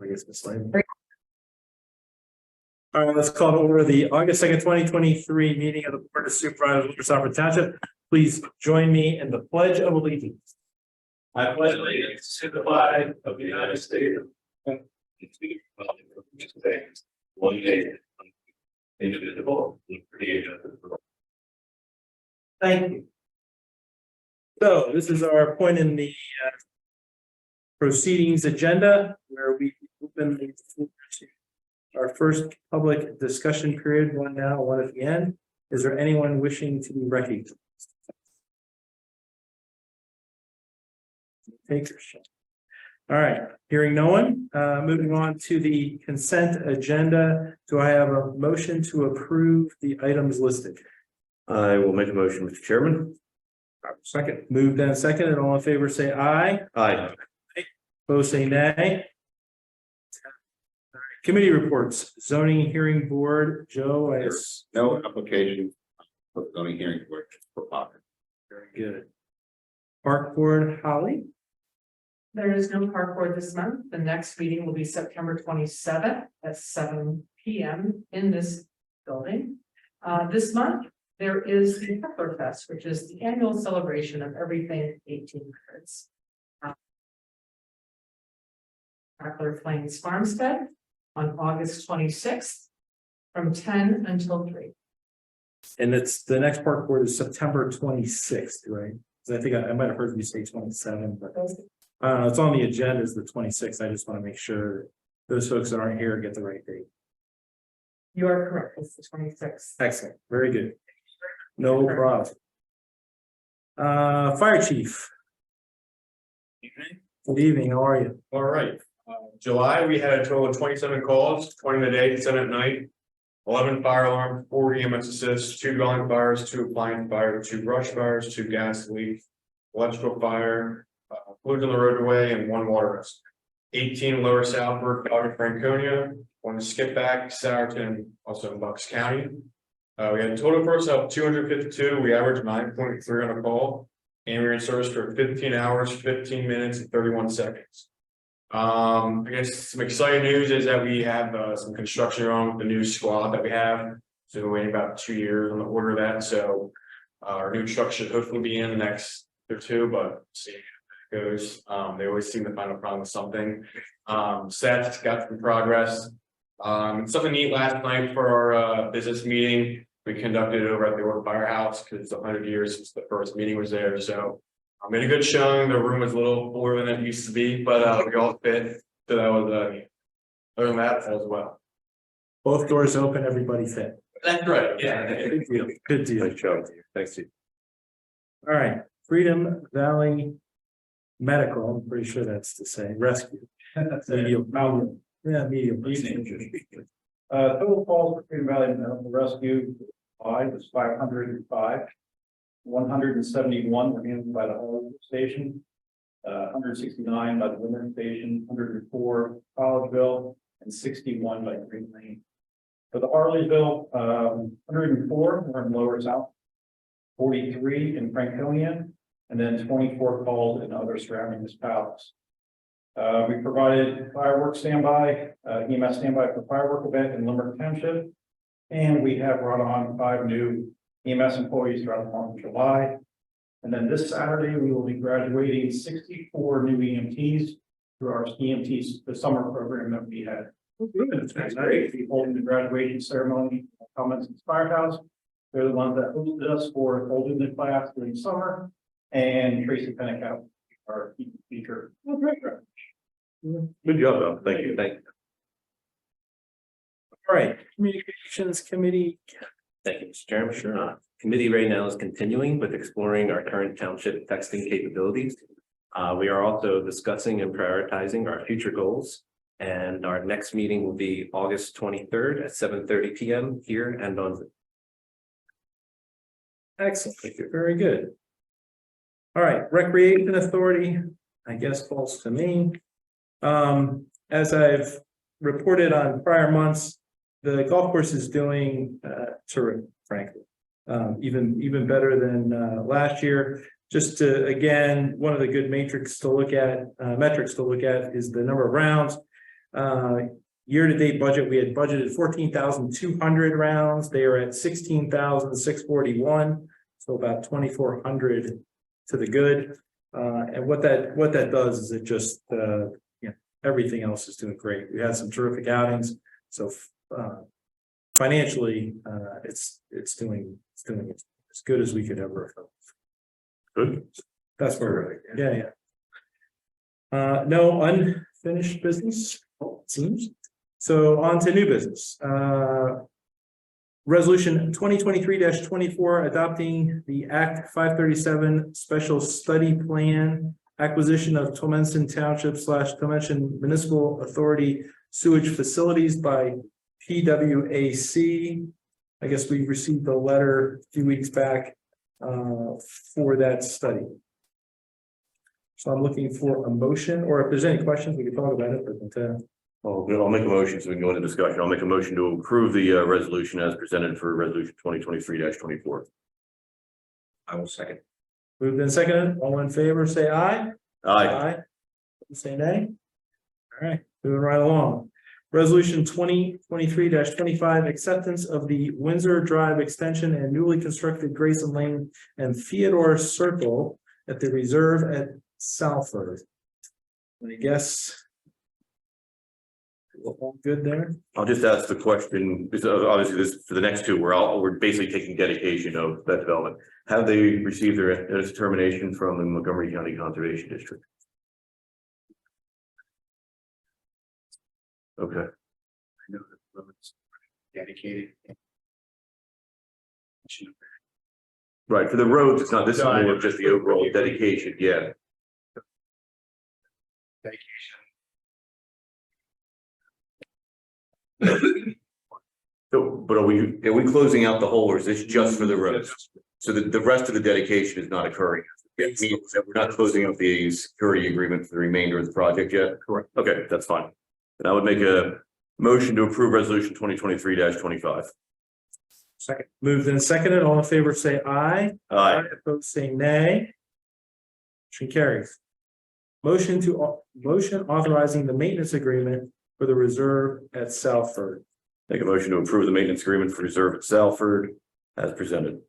I guess it's like. All right, let's call to order the August 2nd, 2023 meeting of the Board of Supervisors of Stafford Township. Please join me in the Pledge of Allegiance. I pledge allegiance to the flag of the United States and to the republic for which it stands, one nation, indivisible, with liberty and justice for all. Thank you. So this is our point in the proceedings agenda where we open the floor to our first public discussion period, one now, one at the end. Is there anyone wishing to be recognized? All right, hearing no one, moving on to the consent agenda. Do I have a motion to approve the items listed? I will make a motion, Mr. Chairman. Second. Moved and seconded. All in favor, say aye. Aye. Opposed, say nay. Committee reports, zoning hearing board, Joe. No application for zoning hearing board for Parker. Very good. Park board, Holly. There is no park board this month. The next meeting will be September 27th at 7 p.m. in this building. This month, there is the Heckler Fest, which is the annual celebration of everything 1800s. Heckler Plains Farmstead on August 26th from 10 until 3. And it's the next park board is September 26th, right? Because I think I might have heard you say 27, but it's on the agenda is the 26th. I just want to make sure those folks that aren't here get the right date. You are correct. It's the 26th. Excellent. Very good. No problem. Fire chief. Good evening. How are you? All right, July, we had a total of 27 calls, 20 in the day, 7 at night. 11 fire alarms, 4 EMS assists, 2 dwelling fires, 2 appliance fires, 2 brush fires, 2 gas leaks, electrical fire, fluid on the roadway, and 1 water rescue. 18 lower Southward, 5 in Franconia, 1 skip back, Sourton, also in Bucks County. We had a total force of 252. We averaged 9.3 on a call, and we were in service for 15 hours, 15 minutes, and 31 seconds. I guess some exciting news is that we have some construction on with the new squad that we have. So we're waiting about 2 years on the order of that. So our new truck should hopefully be in the next or 2, but see how it goes. They always seem to find a problem with something. Seth's got some progress. Something neat last night for our business meeting. We conducted it over at the old firehouse because it's 100 years since the first meeting was there. So I made a good showing. The room was a little fuller than it used to be, but we all fit. So that was other than that as well. Both doors open, everybody fit. That's right. Yeah. Good deal. Good deal. Nice job. Thanks, Steve. All right. Freedom Valley Medical. I'm pretty sure that's to say rescue. Medial. Yeah, medial. Total calls for Freedom Valley Medical Rescue was 505. 171 were handled by the Hollywood station, 169 by the Winter station, 104 Collegeville, and 61 by Green Lane. For the Harleysville, 104 were in Lower South, 43 in Franconia, and then 24 calls in other surrounding municipalities. We provided fireworks standby, EMS standby for firework event in Limerick Township, and we have brought on 5 new EMS employees throughout the month of July. And then this Saturday, we will be graduating 64 new EMTs through our EMTs, the summer program that we had. That's great. We'll be holding the graduation ceremony at Cummins Firehouse. They're the ones that hosted us for holding the class during summer. And Tracy Pennicout, our speaker. Good job, though. Thank you. Thank you. All right. Communications Committee. Thank you, Mr. Chairman. Sure. Committee right now is continuing with exploring our current township texting capabilities. We are also discussing and prioritizing our future goals. And our next meeting will be August 23rd at 7:30 p.m. here and on Zoom. Excellent. Thank you. Very good. All right. Recreation Authority, I guess, falls to me. As I've reported on prior months, the golf course is doing terrific, frankly, even better than last year. Just to, again, one of the good metrics to look at is the number of rounds. Year-to-date budget, we had budgeted 14,200 rounds. They are at 16,641, so about 2,400 to the good. And what that does is it just, everything else is doing great. We had some terrific outings, so financially, it's doing as good as we could ever have hoped. Good. That's where, yeah. No unfinished business, it seems. So on to new business. Resolution 2023-24, adopting the Act 537 Special Study Plan, acquisition of Tolmenson Township / Tolmenson Municipal Authority sewage facilities by PWAC. I guess we received a letter a few weeks back for that study. So I'm looking for a motion, or if there's any questions, we can talk about it. But, I'll make a motion so we can go into discussion. I'll make a motion to approve the resolution as presented for resolution 2023-24. I will second. moved and seconded, all in favor, say aye. Aye. Say nay. All right, moving right along. Resolution 2023-25, acceptance of the Windsor Drive extension and newly constructed Grayson Lane and Theodore Circle at the reserve at Salford. I guess. All good there? I'll just ask the question, because obviously this, for the next two, we're basically taking dedication of that development. Have they received their determination from the Montgomery County Conservation District? Okay. I know the roads dedicated. Right, for the roads, it's not, this is more of just the overall dedication, yeah. So, but are we closing out the whole, or is this just for the roads? So the rest of the dedication is not occurring. It means that we're not closing out the security agreement for the remainder of the project yet? Correct. Okay, that's fine. And I would make a motion to approve resolution 2023-25. Second. Moved and seconded, all in favor, say aye. Aye. Opposed, say nay. Motion carries. Motion authorizing the maintenance agreement for the reserve at Salford. Make a motion to approve the maintenance agreement for reserve at Salford as presented.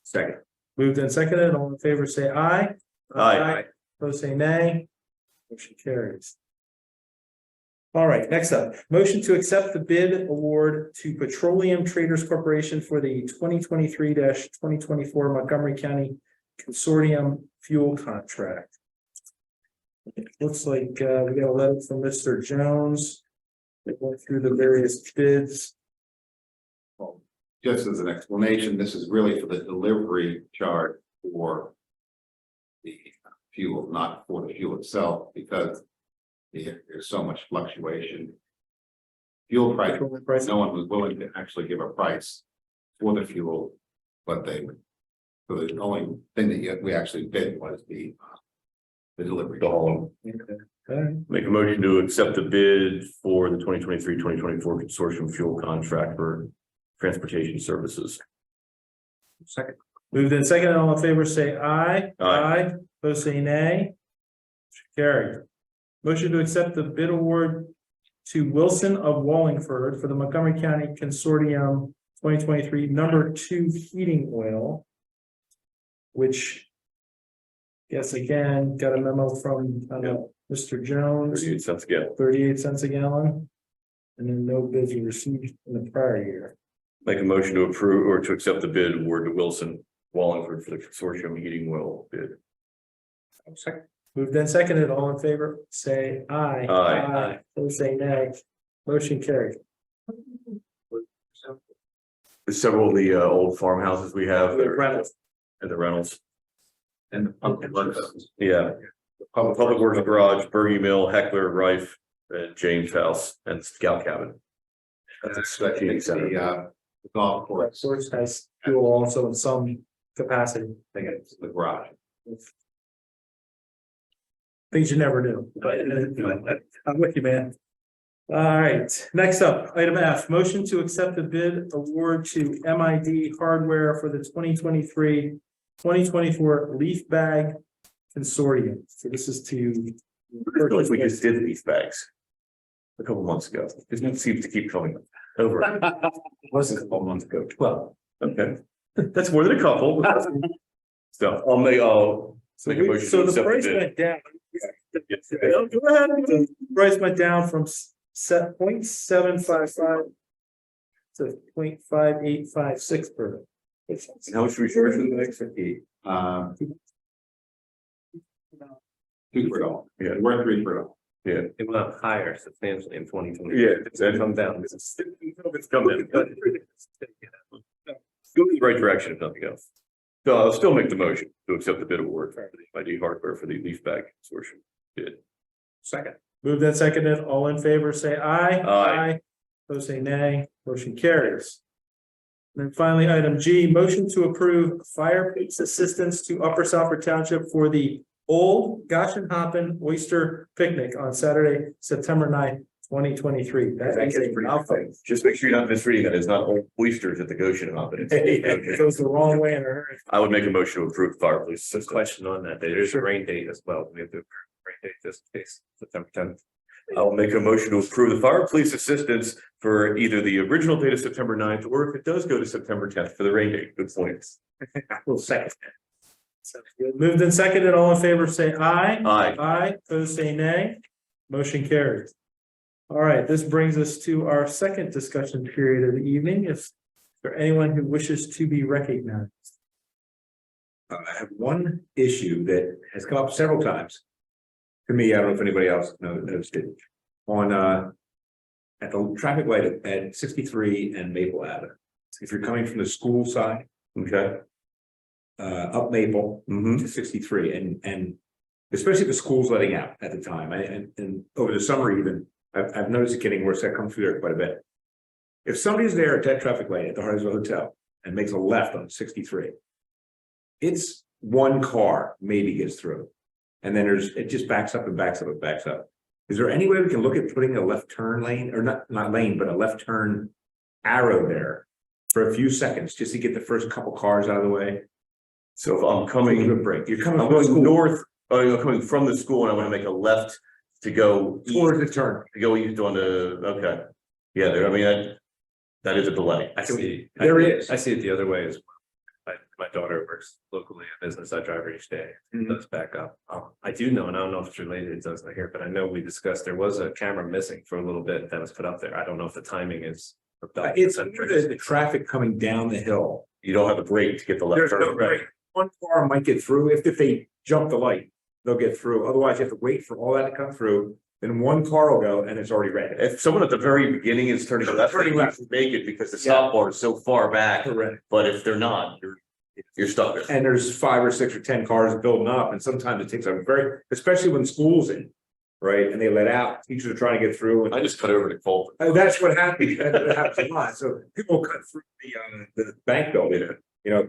Second. Moved and seconded, all in favor, say aye. Aye. Opposed, say nay. Motion carries. All right, next up, motion to accept the bid award to Petroleum Traders Corporation for the 2023-2024 Montgomery County Consortium Fuel Contract. It looks like we got a letter from Mr. Jones. They went through the various bids. Well, just as an explanation, this is really for the delivery charge for the fuel, not for the fuel itself, because there's so much fluctuation. Fuel price, no one was willing to actually give a price for the fuel, but they would. So the only thing that we actually bid was the delivery. Make a motion to accept the bid for the 2023-2024 consortium fuel contract for transportation services. Second. Moved in second, all in favor, say aye. Aye. Opposed, say nay. Carried. Motion to accept the bid award to Wilson of Wallingford for the Montgomery County Consortium 2023 #2 heating oil. Which. Guess again, got a memo from Mr. Jones, 38 cents a gallon. 38 cents a gallon. And then no bids were received in the prior year. Make a motion to approve or to accept the bid award to Wilson Wallingford for the consortium heating oil bid. Second. Moved and seconded, all in favor, say aye. Aye. Opposed, say nay. Motion carried. There's several of the old farmhouses we have that are- Reynolds. and the rentals. And the public works. Yeah. Public Works Garage, Bergie Mill, Heckler, Rife, and James House, and Scout Cabin. That's a heating center. The golf course, Source has fuel also in some capacity. I think it's the garage. Things you never do, but I'm with you, man. All right, next up, item F, motion to accept the bid award to MID Hardware for the 2023-2024 leaf bag consortium. So this is to. I feel like we just did these bags. A couple months ago. It seems to keep coming over. Was a couple months ago, 12. Okay, that's more than a couple. So I'll make a motion. So to the accept price bid. went down. Yes. Go ahead. The price went down from set 0.755 to 0.5856 per. And how much research in the next 50? $2 for $1. Yeah. We're $3 for $1. Yeah. It went up higher substantially in 2020. Yeah, it's Come down. It's come down. Go in the right direction if nothing else. So I'll still make the motion to accept the bid award for the ID hardware for the leaf bag consortium bid. Second. Moved and seconded, all in favor, say aye. Aye. Opposed, say nay, motion carries. And then finally, item G, motion to approve fire police assistance to Upper Southborough Township for the Old Goshen Hoppin Oyster Picnic on Saturday, September 9th, 2023. That is a mouthful. Just make sure you're not misreading that. It's not old oysters at the Goshen Hop. It goes the wrong way in a hurry. I would make a motion to approve fire police Some system. question on that. There's a rain date as well. We have to approve rain date just in case, September 10th. I'll make a motion to approve the fire police assistance for either the original date of September 9th, or if it does go to September 10th for the rain date. Good points. We'll second. Sounds good. Moved and seconded, all in favor, say aye. Aye. Aye, opposed, say nay. Motion carries. All right, this brings us to our second discussion period of the evening. If there anyone who wishes to be recognized. I have one issue that has come up several times. To me, I don't know if anybody else noticed it, on at the traffic light at 63 and Maple Avenue. If you're coming from the school side, Okay. Up Maple to 63, and especially if the school's letting out at the time, and over the summer even, I've noticed it getting worse. I come through there quite a bit. If somebody's there at that traffic light at the Hardersville Hotel and makes a left on 63, it's one car maybe gets through. And then it just backs up and backs up and backs up. Is there any way we can look at putting a left turn lane, or not lane, but a left turn arrow there for a few seconds, just to get the first couple cars out of the way? So if I'm coming, Give a break. You're coming I'm from going school north, I'm coming from the school and I want to make a left to go towards the turn. to go east on the, okay. Yeah, I mean, that is a delay. I see. There is. I see it the other way as well. My daughter works locally in business. I drive her each day. It does back up. I do know, and I don't know if it's related, it doesn't here, but I know we discussed there was a camera missing for a little bit that was put up there. I don't know if the timing is. It's the traffic coming down the hill. You don't have a break to get the left There's turn. no break. One car might get through if they jump the light, they'll get through. Otherwise, you have to wait for all that to come through. Then one car will go and it's already red. If someone at the very beginning is turning left, Turning you left. can make it because the stop bar is so far back. Correct. But if they're not, you're stuck there. And there's 5 or 6 or 10 cars building up, and sometimes it takes a especially when school's in, right? And they let out, teachers are trying to get through. And I just cut over to Colton. that's what happens. That happens a lot. So people cut through the bank building,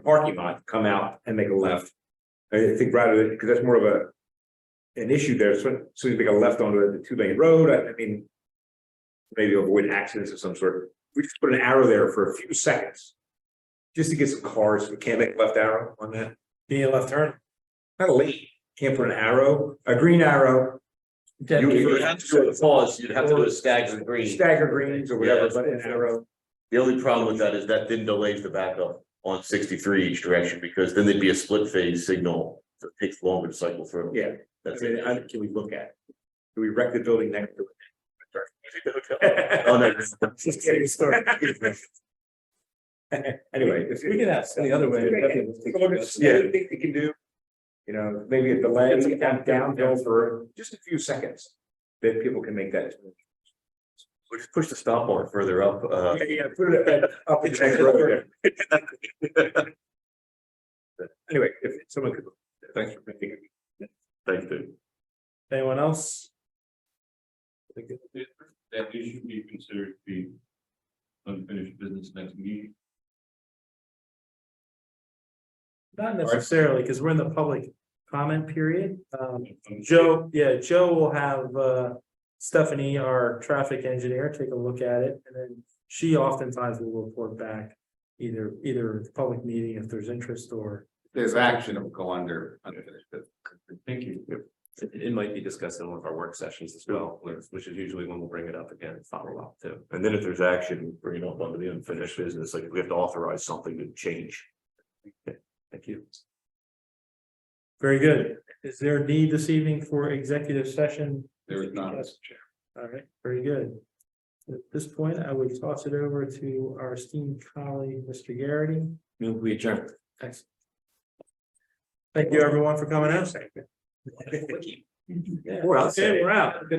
parking lot, come out and make a left. I think rather because that's more of an issue there. So you make a left onto the 2-lane road. I mean, maybe avoid accidents of some sort. We just put an arrow there for a few seconds, just to get some cars. We can't make a left arrow on that. Being a left turn. Not a lane. Can't put an arrow, a green arrow. You would have to do a pause, you'd have to do a staggered green. Stagger greens or whatever, Yeah. but an arrow. The only problem with that is that then delays the backup on 63 each direction, because then there'd be a split phase signal. So it takes longer to cycle through. Yeah. That's I mean, it. can we look at? Can we wreck the building next to it? Oh, no. Just getting started. Anyway, if We can ask the other way. Take a look at anything we can do. Maybe a delay downhill for just a few seconds, that people can make that. We just push the stop bar further up. Yeah, put it up the next road there. Anyway, if someone could, thanks for making it. Thanks, dude. Anyone else? That issue be considered to be unfinished business next meeting. Not necessarily, because we're in the public comment period. Joe will have Stephanie, our traffic engineer, take a look at it, and then she oftentimes will report back either the public meeting if there's interest, or There's action, it will go under unfinished business. Thank you. It might be discussed in one of our work sessions as well, which is usually when we'll bring it up again and follow up too. And then if there's action, bring it up under the unfinished business, like if we have to authorize something to change. Thank you. Very good. Is there a need this evening for executive session? There is not, Mr. Chair. All right, very good. At this point, I would toss it over to our esteemed colleague, Mr. Garrity. Move we adjourn. Thanks. Thank you, everyone, for coming out. We're out. Okay, we're out.